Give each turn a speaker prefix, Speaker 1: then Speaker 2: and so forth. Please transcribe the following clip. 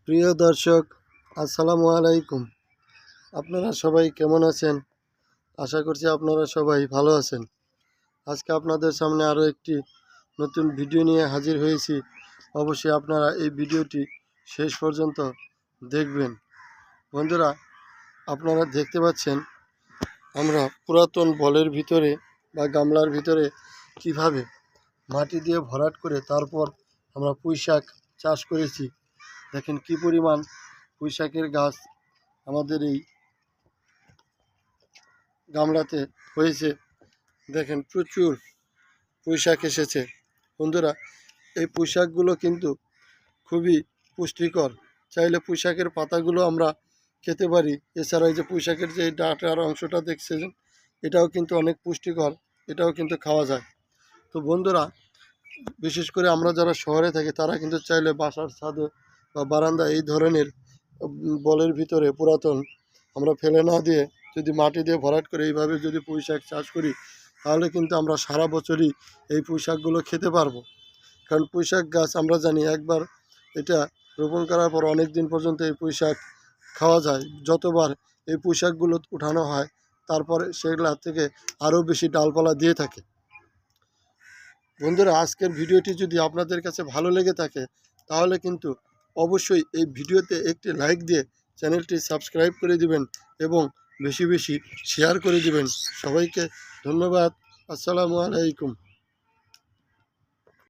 Speaker 1: প্রিয় দর্শক, আসসালামু আলাইকুম। আপনারা সবাই কেমন আছেন? আশা করছি আপনারা সবাই ভালো আছেন। আজকে আপনাদের সামনে আরও একটি নতুন ভিডিও নিয়ে হাজির হয়েছি। অবশ্যই আপনারা এই ভিডিওটি শেষ পর্যন্ত দেখবেন। বন্ধুরা, আপনারা দেখতে পাচ্ছেন আমরা পুরাতন বলের ভিতরে বা গামলার ভিতরে কিভাবে মাটি দিয়ে ভরাট করে তারপর আমরা পুঁইশাক চাষ করেছি। দেখেন কি পরিমাণ পুঁইশাকের গাছ আমাদের এই গামলাতে হয়েছে। দেখেন প্রচুর পুঁইশাক এসেছে। বন্ধুরা, এই পুঁইশাকগুলো কিন্তু খুবই পুষ্টিকর। চাইলে পুঁইশাকের পাতাগুলো আমরা খেতে পারি। এছাড়া এই যে পুঁইশাকের যে ডাঁটার অংশটা দেখছেন, এটাও কিন্তু অনেক পুষ্টিকর, এটাও কিন্তু খাওয়া যায়। তো বন্ধুরা, বিশেষ করে আমরা যারা শহরে থাকি তারা কিন্তু চাইলে বাসার ছাদে বা বারান্দা এই ধরনের বলের ভিতরে পুরাতন আমরা ফেলে না দিয়ে যদি মাটি দিয়ে ভরাট করে এইভাবে যদি পুঁইশাক চাষ করি, তাহলে কিন্তু আমরা সারা বছরই এই পুঁইশাকগুলো খেতে পারবো। কারণ পুঁইশাক গাছ আমরা জানি একবার এটা রোপণ করার পর অনেক দিন পর্যন্ত এই পুঁইশাক খাওয়া যায়। যতবার এই পুঁইশাকগুলো উঠানো হয় তারপরে সেগুলা থেকে আরও বেশি ডালপালা দিয়ে থাকে। বন্ধুরা, আজকের ভিডিওটি যদি আপনাদের কাছে ভালো লেগে থাকে তাহলে কিন্তু অবশ্যই এই ভিডিওতে একটি লাইক দিয়ে চ্যানেলটি সাবস্ক্রাইব করে দিবেন এবং বেশি বেশি শেয়ার করে দিবেন। সবাইকে ধন্যবাদ। আসসালামু আলাইকুম।